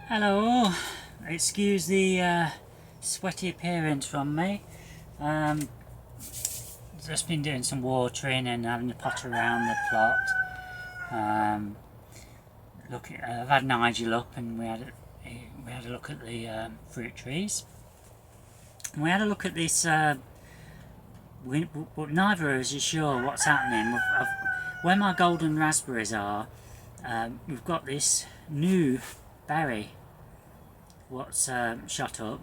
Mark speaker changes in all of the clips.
Speaker 1: Hello, excuse the sweaty appearance from me. Um, just been doing some watering and having to potter around the plot. I've had Nigel up and we had a look at the fruit trees. And we had a look at this. But neither of us is sure what's happening. Where my golden raspberries are, we've got this new berry what's shot up,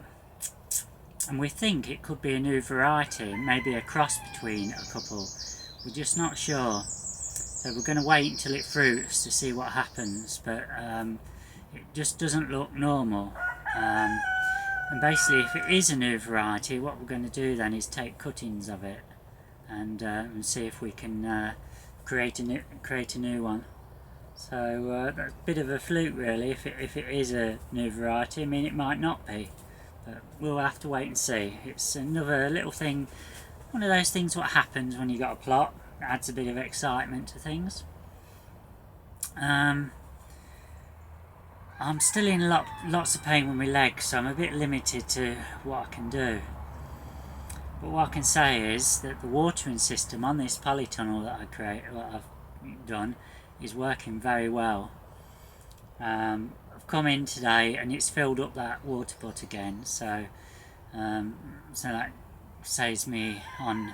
Speaker 1: and we think it could be a new variety, maybe a cross between a couple. We're just not sure, so we're going to wait until it fruits to see what happens, but it just doesn't look normal. And basically, if it is a new variety, what we're going to do then is take cuttings of it and see if we can create a new one. So that's a bit of a fluke, really. If it is a new variety, I mean, it might not be, but we'll have to wait and see. It's another little thing, one of those things what happens when you got a plot. It adds a bit of excitement to things. I'm still in lots of pain with my legs, so I'm a bit limited to what I can do. But what I can say is that the watering system on this polytunnel that I've done is working very well. I've come in today and it's filled up that water butt again, so that saves me on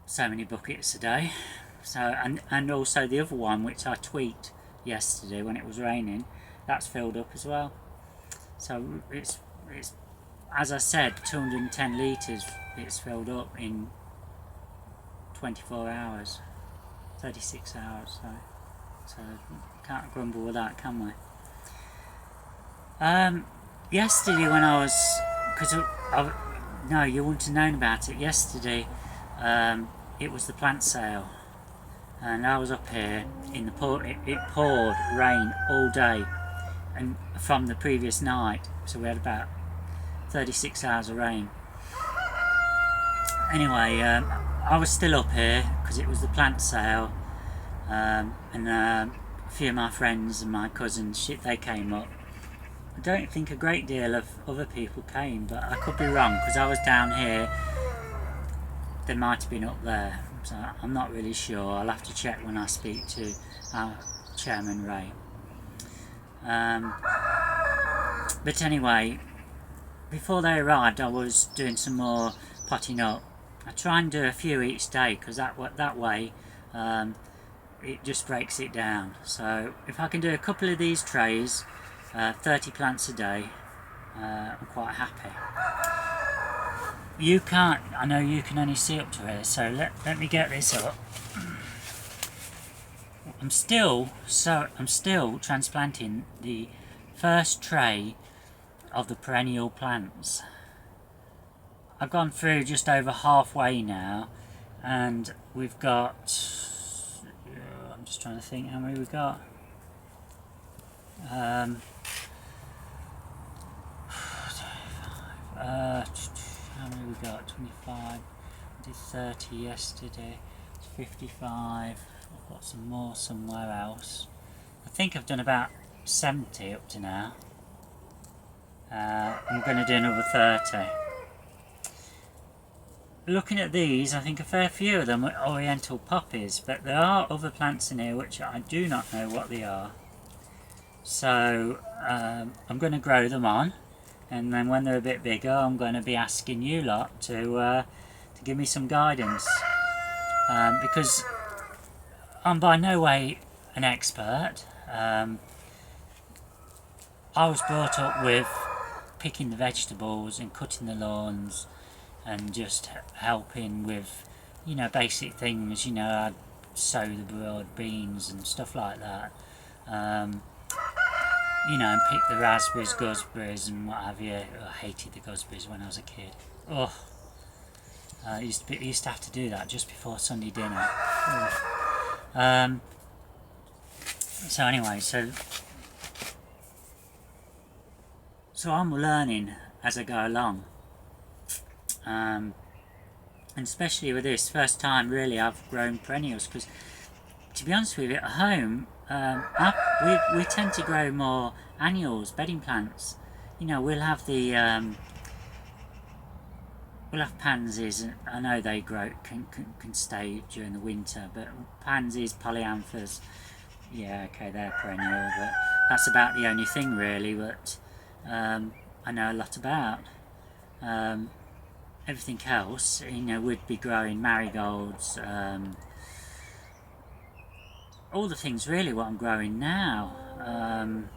Speaker 1: so many buckets a day. So and also the other one which I tweaked yesterday when it was raining, that's filled up as well. So it's as I said, 210 litres it's filled up in 24 hours, 36 hours, so can't grumble with that, can we? Yesterday when I was, no, you wouldn't have known about it. Yesterday it was the plant sale, and I was up here in the it poured rain all day, and from the previous night, so we had about 36 hours of rain. Anyway, I was still up here because it was the plant sale, and a few of my friends and my cousins, they came up. I don't think a great deal of other people came, but I could be wrong because I was down here. They might have been up there, so I'm not really sure. I'll have to check when I speak to our chairman Ray. But anyway, before they arrived I was doing some more potting up. I try and do a few each day because that way it just breaks it down. So if I can do a couple of these trays, 30 plants a day, I'm quite happy. You can't, I know you can only see up to here, so let me get this up. I'm still transplanting the first tray of the perennial plants. I've gone through just over halfway now, and we've got, I'm just trying to think how many we've got. How many we got? 25. I did 30 yesterday. It's 55. I've got some more somewhere else. I think I've done about 70 up to now. I'm going to do another 30. Looking at these, I think a fair few of them are oriental poppies, but there are other plants in here which I do not know what they are. So I'm going to grow them on, and then when they're a bit bigger I'm going to be asking you lot to give me some guidance, because I'm by no way an expert. I was brought up with picking the vegetables and cutting the lawns and just helping with, basic things. I'd sow the broad beans and stuff like that. And pick the raspberries, gooseberries and what have you. I hated the gooseberries when I was a kid. I used to have to do that just before Sunday dinner. So anyway, so I'm learning as I go along, and especially with this first time really I've grown perennials, because to be honest with you, at home we tend to grow more annuals, bedding plants. You know, we'll have pansies, and I know they can stay during the winter, but pansies, polyanthers, yeah, okay, they're perennial, but that's about the only thing really that I know a lot about. Everything else, you know, would be growing marigolds, all the things really what I'm growing now. I'm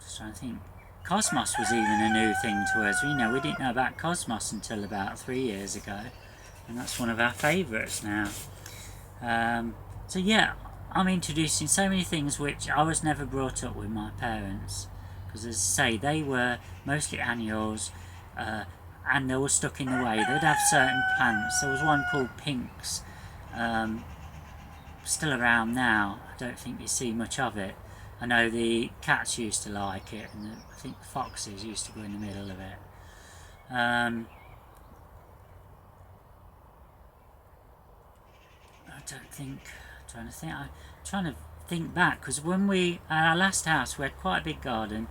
Speaker 1: just trying to think. Cosmos was even a new thing to us. You know, we didn't know about cosmos until about 3 years ago, and that's one of our favourites now. So yeah, I'm introducing so many things which I was never brought up with my parents, because as I say, they were mostly annuals, and they were stuck in the way. They'd have certain plants. There was one called pinks, still around now. I don't think you see much of it. I know the cats used to like it, and I think the foxes used to go in the middle of it. I don't think. I'm trying to think back, because when at our last house, we had quite a big garden.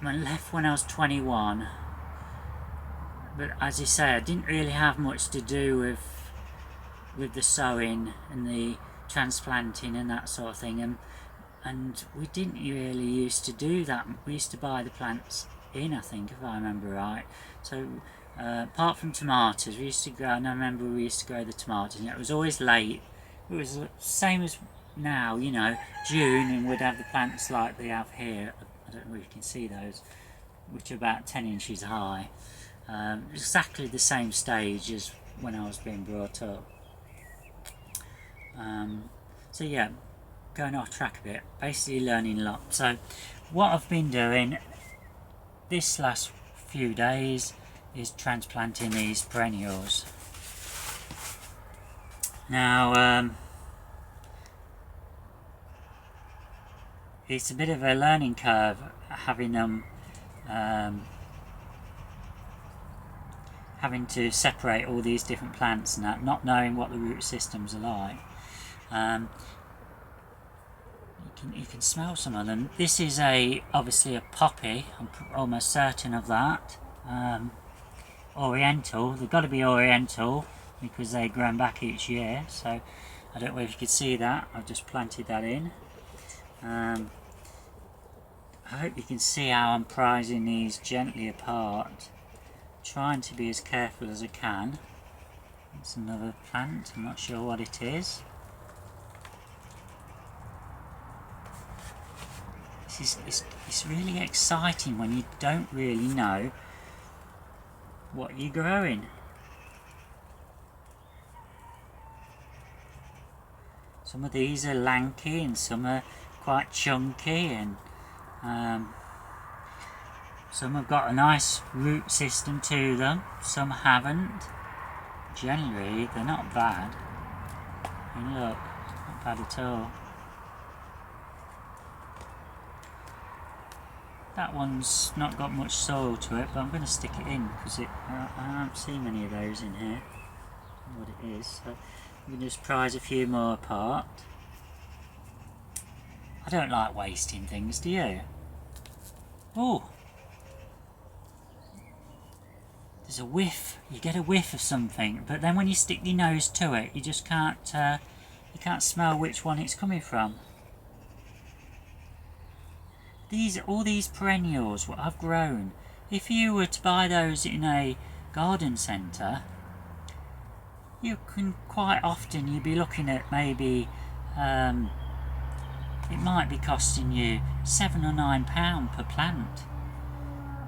Speaker 1: I left when I was 21, but as you say, I didn't really have much to do with the sowing and the transplanting and that sort of thing, and we didn't really used to do that. We used to buy the plants in, I think, if I remember right. So apart from tomatoes, we used to grow, and I remember we used to grow the tomatoes, and it was always late. It was the same as now, you know, June, and we'd have the plants like they have here. I don't know if you can see those, which are about 10 inches high. Exactly the same stage as when I was being brought up. So yeah, going off track a bit, basically learning a lot. So what I've been doing this last few days is transplanting these perennials. Now it's a bit of a learning curve having them having to separate all these different plants and that, not knowing what the root systems are like. You can smell some of them. This is obviously a poppy. I'm almost certain of that. Oriental. They've got to be Oriental because they're growing back each year. So I don't know if you could see that. I've just planted that in. I hope you can see how I'm prizing these gently apart. Trying to be as careful as I can. It's another plant. I'm not sure what it is. It's really exciting when you don't really know what you're growing. Some of these are lanky and some are quite chunky, and some have got a nice root system to them, some haven't. Generally they're not bad. And look, not bad at all. That one's not got much soil to it, but I'm going to stick it in because I don't see many of those in here. I don't know what it is. So I'm going to just prise a few more apart. I don't like wasting things, do you? Oh! There's a whiff. You get a whiff of something, but then when you stick your nose to it, you just can't. You can't smell which one it's coming from. All these perennials, what I've grown, if you were to buy those in a garden centre, you can quite often you'd be looking at maybe it might be costing you £7 or £9 per plant.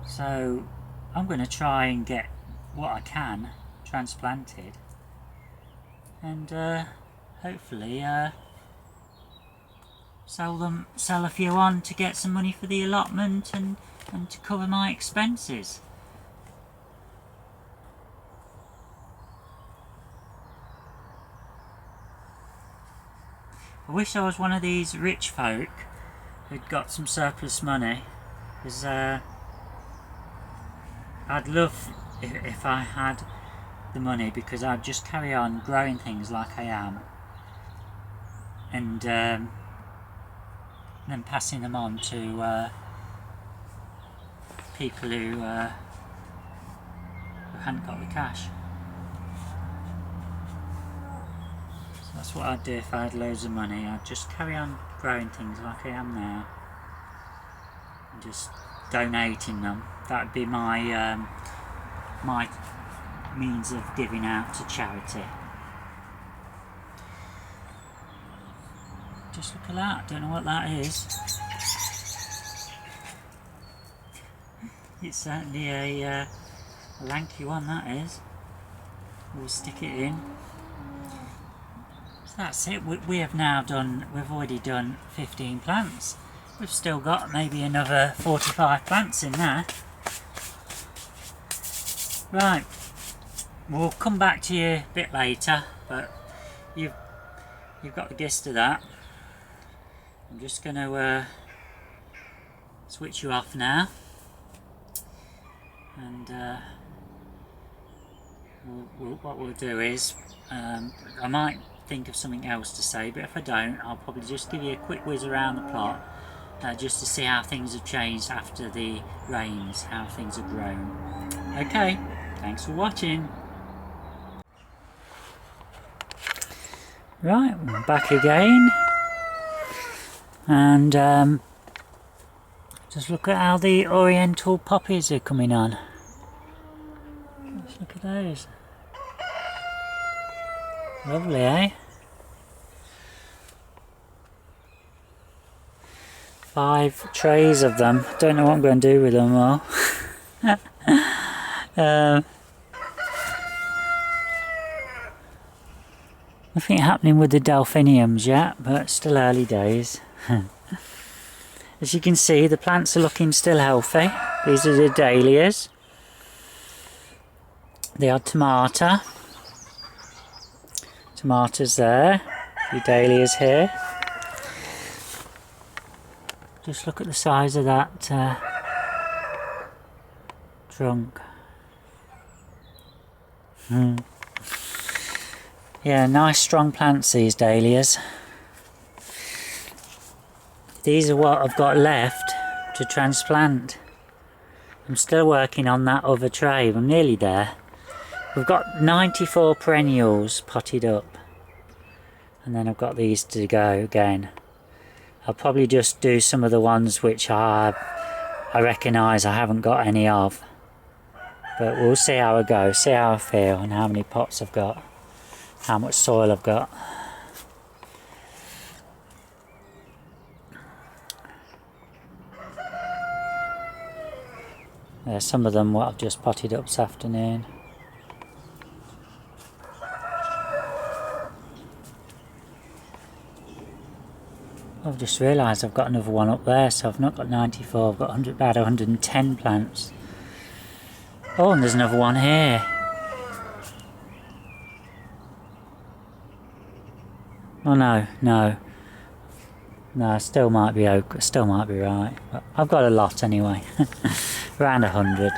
Speaker 1: So I'm going to try and get what I can transplanted, and hopefully sell a few on to get some money for the allotment and to cover my expenses. I wish I was one of these rich folk who'd got some surplus money, because I'd love if I had the money, because I'd just carry on growing things like I am. and then passing them on to people who hadn't got the cash. So that's what I'd do if I had loads of money. I'd just carry on growing things like I am now and just donating them. That would be my my means of giving out to charity. Just look at that, don't know what that is. It's certainly a lanky one, that is. We'll stick it in. So that's it, we have now done, we've already done 15 plants. We've still got maybe another 45 plants in there. Right, we'll come back to you a bit later, but you've got the gist of that. I'm just going to switch you off now, and what we'll do is, I might think of something else to say, but if I don't, I'll probably just give you a quick whiz around the plot, just to see how things have changed after the rains, how things have grown. Okay, thanks for watching. Right, we're back again, and just look at how the oriental poppies are coming on. Just look at those. Lovely, eh? 5 trays of them. Don't know what I'm going to do with them all. Nothing happening with the delphiniums yet, but still early days. As you can see, the plants are looking still healthy. These are the dahlias. The odd tomato. Tomatoes there. A few dahlias here. Just look at the size of that trunk. Yeah, nice strong plants, these dahlias. These are what I've got left to transplant. I'm still working on that other tray. I'm nearly there. We've got 94 perennials potted up. And then I've got these to go again. I'll probably just do some of the ones which I recognise I haven't got any of. But we'll see how I go, see how I feel, and how many pots I've got. How much soil I've got. There's some of them what I've just potted up this afternoon. I've just realised I've got another one up there, so I've not got 94, I've got about 110 plants. Oh, and there's another one here. Oh no, still might be okay, still might be right. But I've got a lot anyway, around 100.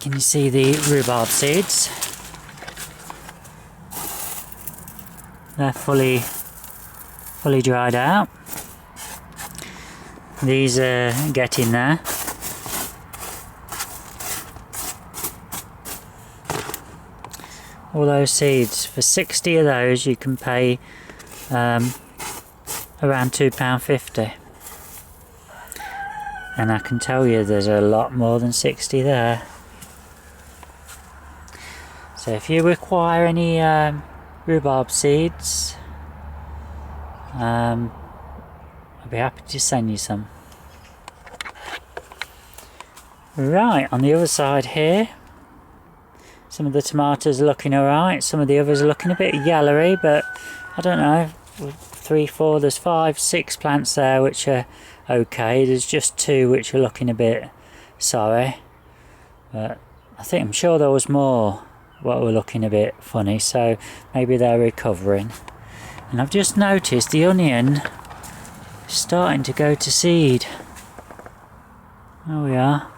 Speaker 1: Can you see the rhubarb seeds? They're fully dried out. These are getting there. All those seeds, for 60 of those you can pay around £2.50. And I can tell you there's a lot more than 60 there. So if you require any rhubarb seeds, I'll be happy to send you some. Right, on the other side here, some of the tomatoes are looking alright, some of the others are looking a bit yellowy, but I don't know, 3, 4, there's 5, 6 plants there which are okay. There's just 2 which are looking a bit sorry, but I'm sure there was more what were looking a bit funny, so maybe they're recovering. And I've just noticed the onion is starting to go to seed. There we are.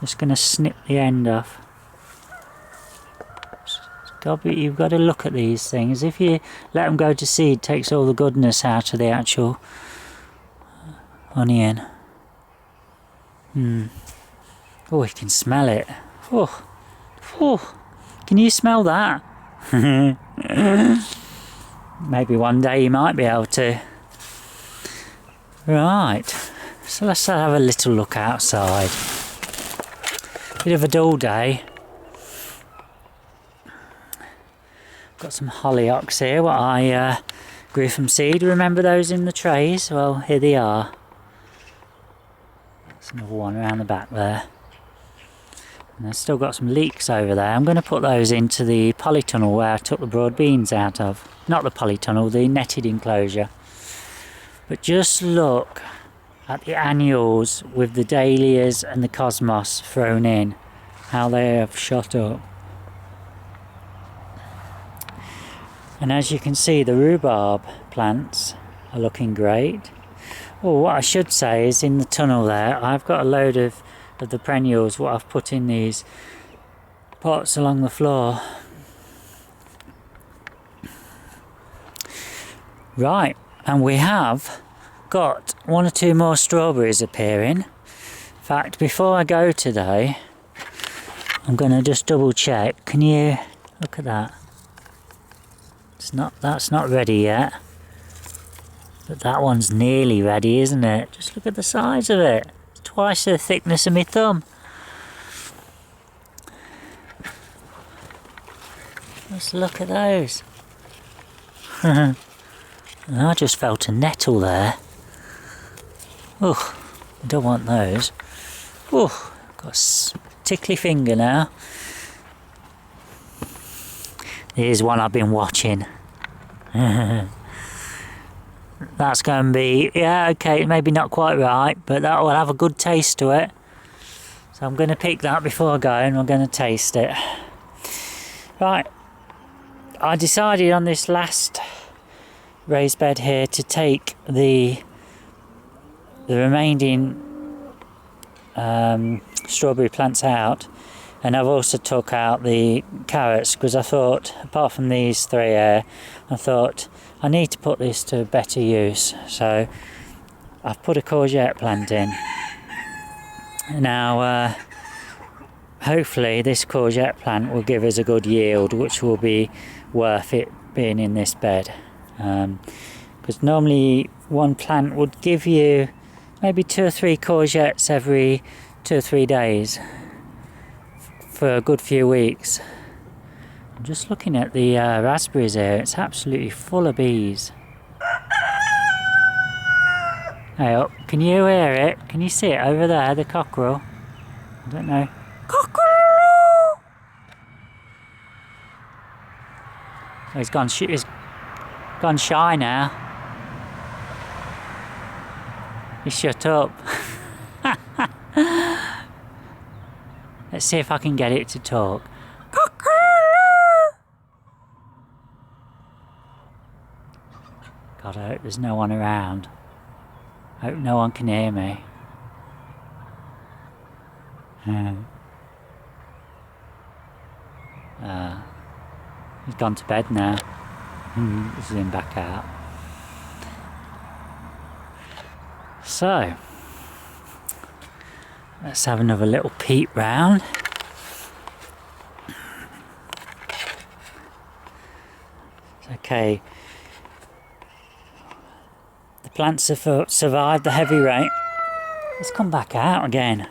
Speaker 1: Just going to snip the end off. It's You've got to look at these things. If you let them go to seed, it takes all the goodness out of the actual onion. Oh, you can smell it. Oh, can you smell that? Maybe one day you might be able to. Right, so let's have a little look outside. Bit of a dull day. Got some hollyhocks here, what I grew from seed. Remember those in the trays? Well, here they are. There's another one around the back there. And I've still got some leeks over there. I'm going to put those into the polytunnel where I took the broad beans out of. Not the polytunnel, the netted enclosure. But just look at the annuals with the dahlias and the cosmos thrown in. How they have shot up. And as you can see, the rhubarb plants are looking great. Well, what I should say is in the tunnel there, I've got a load of the perennials, what I've put in these pots along the floor. Right, and we have got 1 or 2 more strawberries appearing. In fact, before I go today, I'm going to just double check. Can you look at that? That's not ready yet. But that one's nearly ready, isn't it? Just look at the size of it. It's twice the thickness of my thumb. Let's look at those. I just felt a nettle there. Oh, I don't want those. Oh, got a tickly finger now. Here's one I've been watching. That's going to be, yeah, okay, maybe not quite right, but that will have a good taste to it. So I'm going to pick that before I go and I'm going to taste it. Right, I decided on this last raised bed here to take the remaining strawberry plants out, and I've also took out the carrots because I thought, apart from these 3 here, I thought I need to put this to better use. So I've put a courgette plant in. Now hopefully this courgette plant will give us a good yield, which will be worth it being in this bed, because normally one plant would give you maybe 2 or 3 courgettes every 2 or 3 days for a good few weeks. I'm just looking at the raspberries here. It's absolutely full of bees. Hey up, can you hear it? Can you see it over there, the cockerel? I don't know. Cockerel! Oh, he's gone shy now. He's shut up. Let's see if I can get it to talk. God, I hope there's no one around. I hope no one can hear me. He's gone to bed now. He's in back out. So, let's have another little peep round. Okay. The plants have survived the heavy rain. Let's come back out again.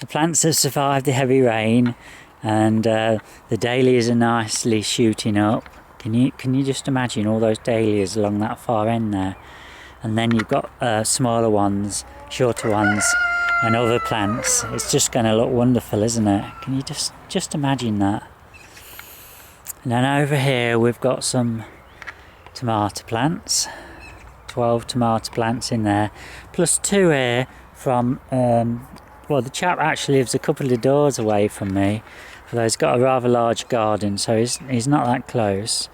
Speaker 1: The plants have survived the heavy rain, and the dahlias are nicely shooting up. Can you just imagine all those dahlias along that far end there? And then you've got smaller ones, shorter ones, and other plants. It's just going to look wonderful, isn't it? Can you just imagine that? And then over here we've got some tomato plants. 12 tomato plants in there, plus 2 here from, well, the chap actually lives a couple of doors away from me, although he's got a rather large garden, so he's not that close.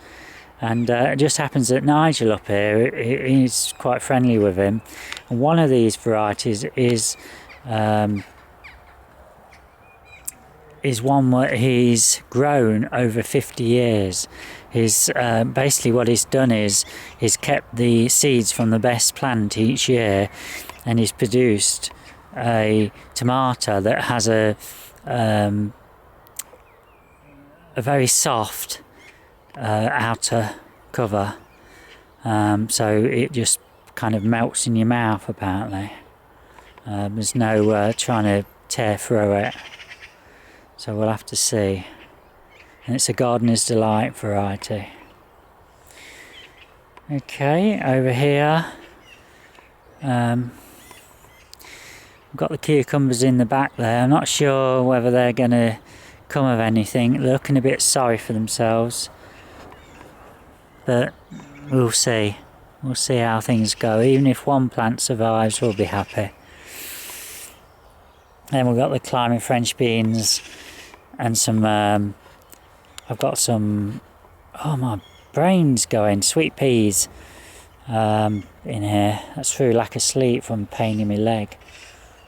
Speaker 1: And it just happens that Nigel up here, he's quite friendly with him. And one of these varieties is is one where he's grown over 50 years. He's basically what he's done is he's kept the seeds from the best plant each year, and he's produced a tomato that has a very soft outer cover, so it just kind of melts in your mouth apparently. There's no trying to tear through it, so we'll have to see. And it's a gardener's delight variety. Okay, over here we've got the cucumbers in the back there. I'm not sure whether they're going to come of anything. They're looking a bit sorry for themselves, but we'll see. We'll see how things go. Even if one plant survives, we'll be happy. Then we've got the climbing French beans and some I've got some, oh my brain's going, sweet peas in here. That's through lack of sleep from pain in my leg.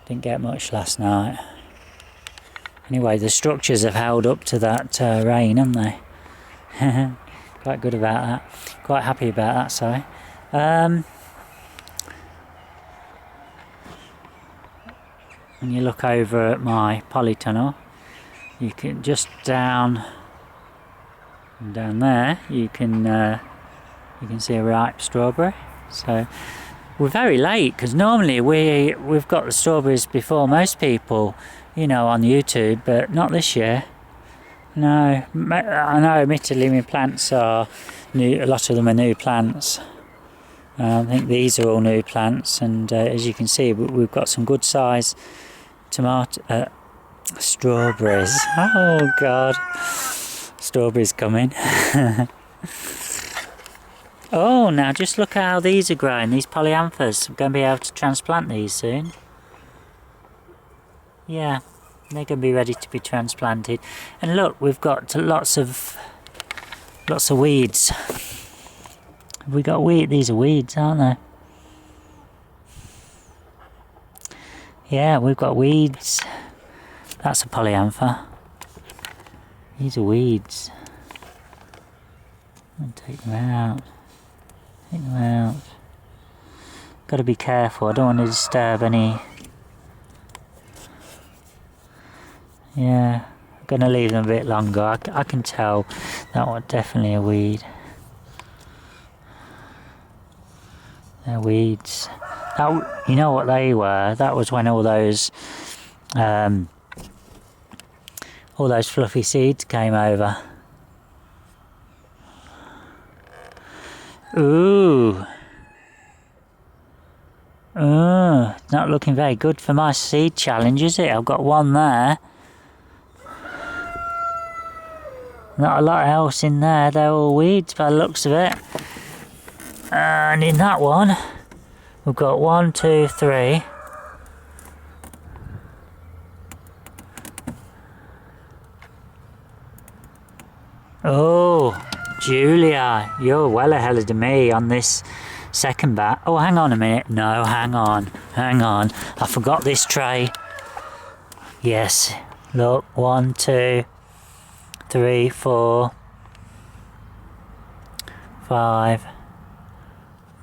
Speaker 1: Didn't get much last night. Anyway, the structures have held up to that rain, haven't they? Quite good about that. Quite happy about that, sorry. When you look over at my polytunnel, you can just down there you can see a ripe strawberry. So we're very late, because normally we've got the strawberries before most people, you know, on YouTube, but not this year. No, I know admittedly my plants are new, a lot of them are new plants. I think these are all new plants, and as you can see we've got some good size strawberries. Oh god, strawberries coming. Oh, now just look how these are growing, these polyanthus. I'm going to be able to transplant these soon. Yeah, they're going to be ready to be transplanted. And look, we've got lots of weeds. We got weed. These are weeds, aren't they? Yeah, we've got weeds. That's a polyantha. These are weeds. I'll take them out. Take them out. Got to be careful. I don't want to disturb any. Yeah, I'm going to leave them a bit longer. I can tell that was definitely a weed. They're weeds. That, you know what they were? That was when all those fluffy seeds came over. Ooh. Not looking very good for my seed challenge, is it? I've got one there. Not a lot else in there. They're all weeds by the looks of it. And in that one, we've got 1, 2, 3. Oh, Julia, you're well ahead of me on this second bat. Oh, hang on a minute. No, hang on. I forgot this tray. Yes, look, 1, 2, 3, 4, 5.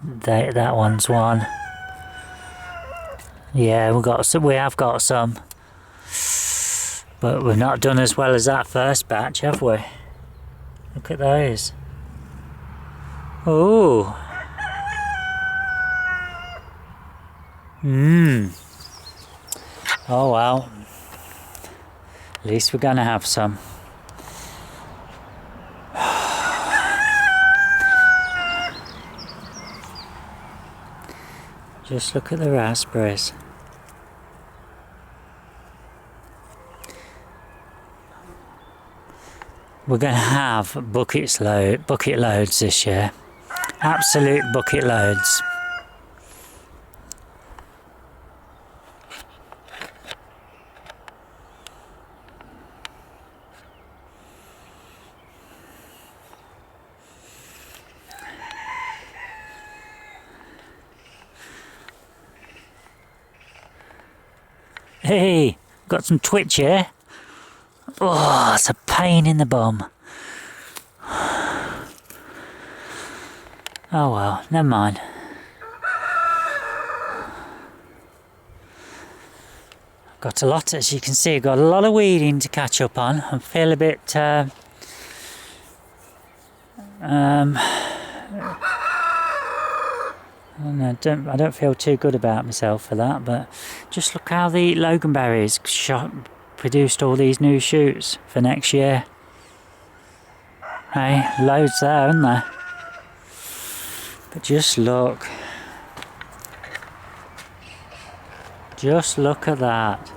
Speaker 1: That one's one. Yeah, we have got some, but we've not done as well as that first batch, have we? Look at those. Oh. Oh well. At least we're gonna have some. Just look at the raspberries. We're going to have bucket loads this year. Absolute bucket loads. Hey, got some twitch here. Oh, it's a pain in the bum. Oh well, never mind. Got a lot, as you can see, got a lot of weeding to catch up on. I feel a bit I don't feel too good about myself for that, but just look how the loganberries produced all these new shoots for next year. Hey, loads there, isn't there? But just look. Just look at that.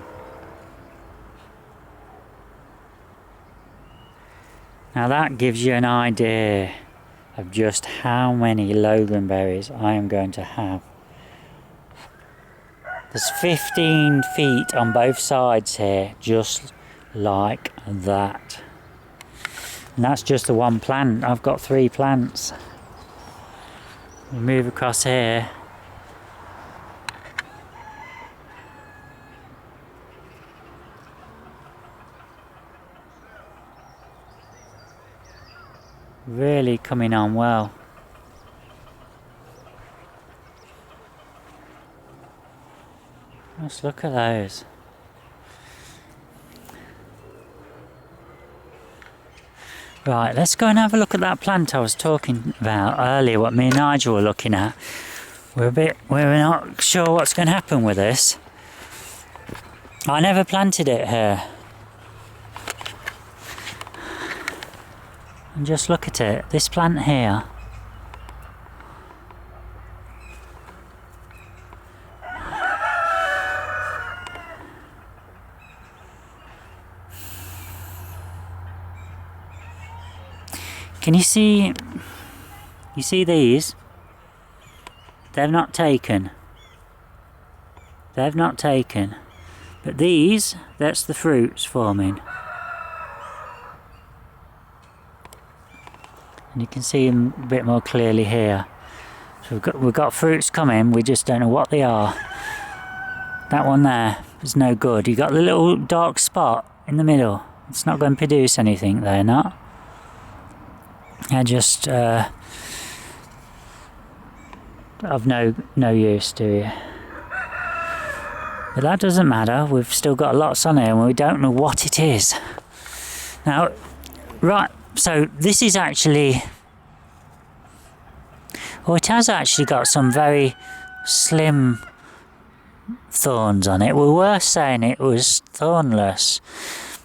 Speaker 1: Now that gives you an idea of just how many loganberries I am going to have. There's 15 feet on both sides here, just like that. And that's just the one plant. I've got 3 plants. We move across here. Really coming on well. Let's look at those. Right, let's go and have a look at that plant I was talking about earlier, what me and Nigel were looking at. We're not sure what's going to happen with this. I never planted it here. And just look at it, this plant here. Can you see these? They've not taken. They've not taken. But these, that's the fruits forming. And you can see them a bit more clearly here. So we've got fruits coming, we just don't know what they are. That one there is no good. You got the little dark spot in the middle. It's not going to produce anything there, not. They're just of no use to you. But that doesn't matter. We've still got lots on here and we don't know what it is. Now, right. So this is actually, well, it has actually got some very slim thorns on it. We were saying it was thornless,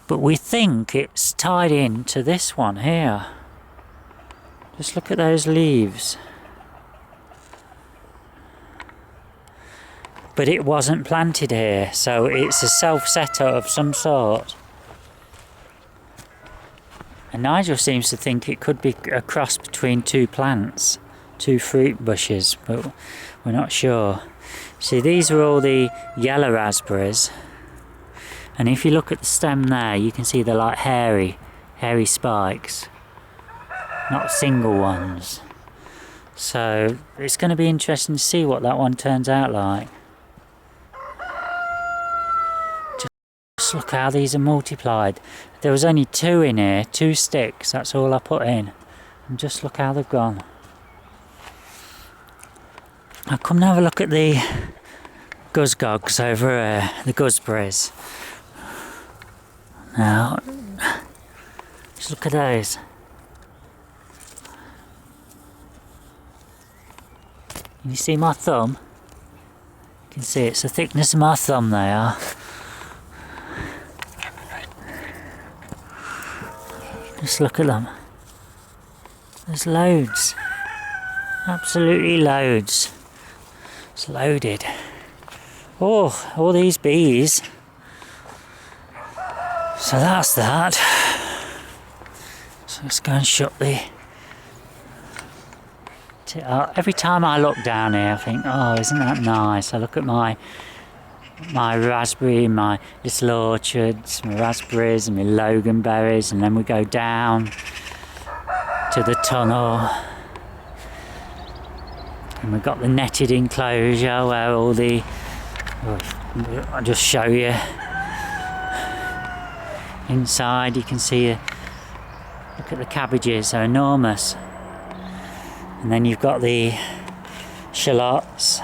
Speaker 1: but we think it's tied in to this one here. Just look at those leaves. But it wasn't planted here, so it's a self-setter of some sort. And Nigel seems to think it could be a cross between 2 plants, 2 fruit bushes, but we're not sure. See, these are all the yellow raspberries. And if you look at the stem there, you can see they're like hairy spikes, not single ones. So it's going to be interesting to see what that one turns out like. Just look how these are multiplied. There was only 2 in here, 2 sticks, that's all I put in. And just look how they've gone. Now come and have a look at the guzgogs over here, the gooseberries. Now, just look at those. Can you see my thumb? You can see it's the thickness of my thumb they are. Just look at them. There's loads. Absolutely loads. It's loaded. Oh, all these bees. So that's that. So let's go and shut the... Every time I look down here I think, oh, isn't that nice? I look at my raspberry, my little orchards, my raspberries and my loganberries, and then we go down to the tunnel. And we've got the netted enclosure where all the... I'll just show you. inside you can see, look at the cabbages, they're enormous. And then you've got the shallots.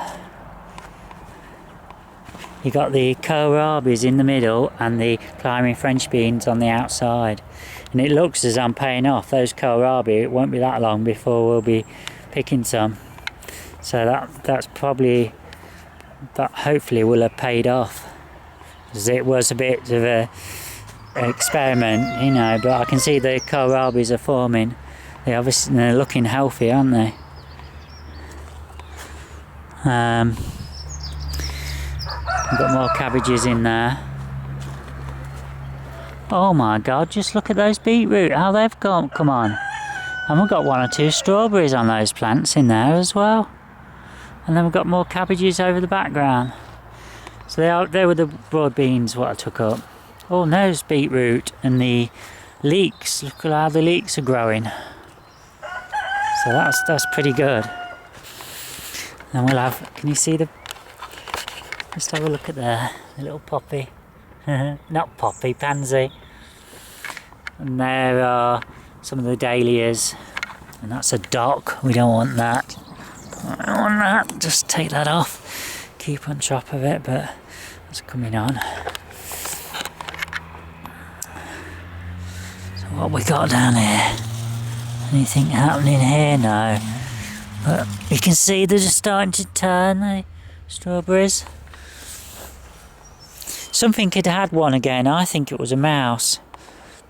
Speaker 1: You've got the kohlrabis in the middle and the climbing French beans on the outside. And it looks as I'm paying off those kohlrabi. It won't be that long before we'll be picking some. So that's probably, that hopefully will have paid off. Because it was a bit of an experiment, you know, but I can see the kohlrabis are forming. They're looking healthy, aren't they? We've got more cabbages in there. Oh my god, just look at those beetroot, how they've come on. And we've got 1 or 2 strawberries on those plants in there as well. And then we've got more cabbages over the background. So they were the broad beans what I took up. Oh, and there's beetroot and the leeks. Look at how the leeks are growing. So that's pretty good. And we'll have, can you see the, just have a look at there, the little poppy. Not poppy, pansy. And there are some of the dahlias. And that's a dock, we don't want that. I don't want that, just take that off. Keep on top of it, but it's coming on. So what we got down here? Anything happening here? No. But you can see they're just starting to turn, the strawberries. Something had had one again. I think it was a mouse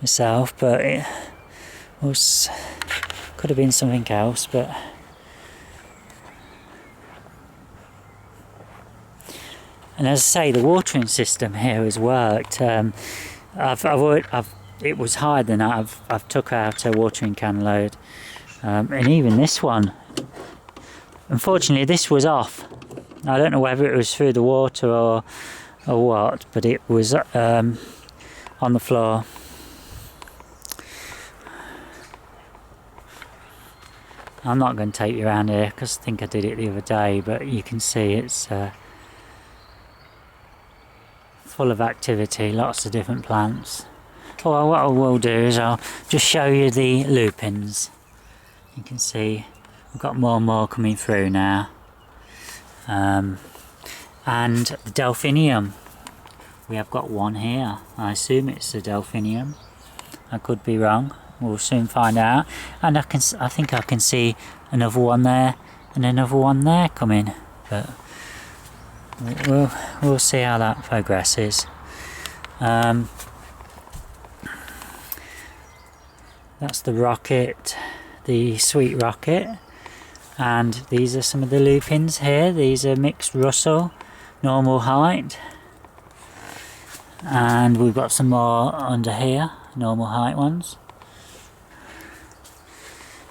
Speaker 1: myself, but it was, could have been something else. But and as I say, the watering system here has worked. It was higher than I've took out a watering can load, and even this one. Unfortunately, this was off. I don't know whether it was through the water or what, but it was on the floor. I'm not going to take you around here because I think I did it the other day, but you can see it's full of activity, lots of different plants. Well, what I will do is I'll just show you the lupins. You can see we've got more and more coming through now. And the delphinium. We have got one here. I assume it's the delphinium. I could be wrong. We'll soon find out. And I think I can see another one there and another one there coming. But we'll see how that progresses. That's the rocket, the sweet rocket. And these are some of the lupins here. These are mixed Russell, normal height. And we've got some more under here, normal height ones.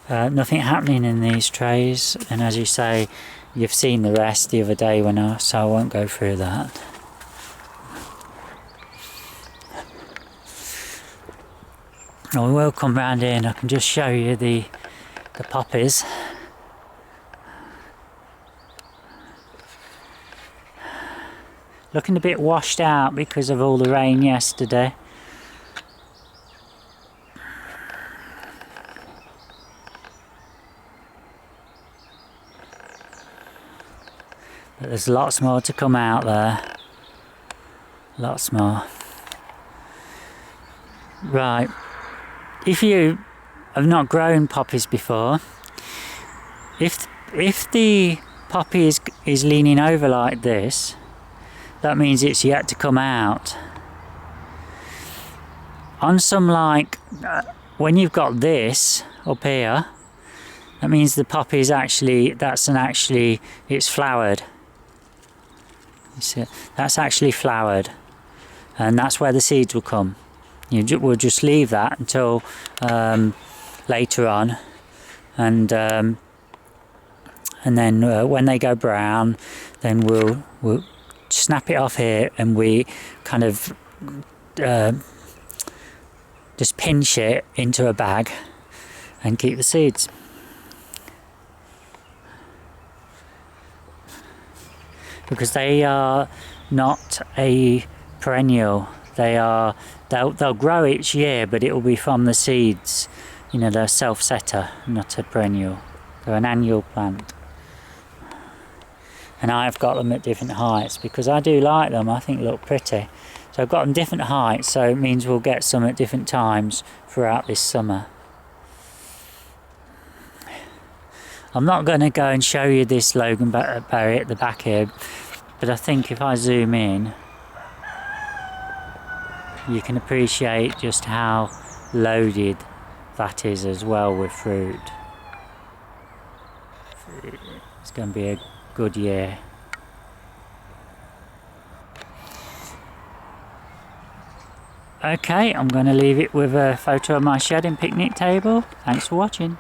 Speaker 1: Nothing happening in these trays, and as you say, you've seen the rest the other day so I won't go through that. We will come round here and I can just show you the poppies. Looking a bit washed out because of all the rain yesterday. But there's lots more to come out there. Lots more. Right. If you have not grown poppies before, if the poppy is leaning over like this, that means it's yet to come out. On some when you've got this up here, that means the poppy is it's flowered. You see, that's actually flowered, and that's where the seeds will come. We'll just leave that until later on, and then when they go brown, then we'll snap it off here, and we kind of just pinch it into a bag and keep the seeds. Because they are not a perennial, they'll grow each year, but it will be from the seeds. You know, they're a self-setter, not a perennial. They're an annual plant. And I've got them at different heights because I do like them. I think they look pretty. So I've got them different heights, so it means we'll get some at different times throughout this summer. I'm not going to go and show you this loganberry at the back here, but I think if I zoom in, you can appreciate just how loaded that is as well with fruit. It's going to be a good year. Okay, I'm going to leave it with a photo of my shed and picnic table. Thanks for watching.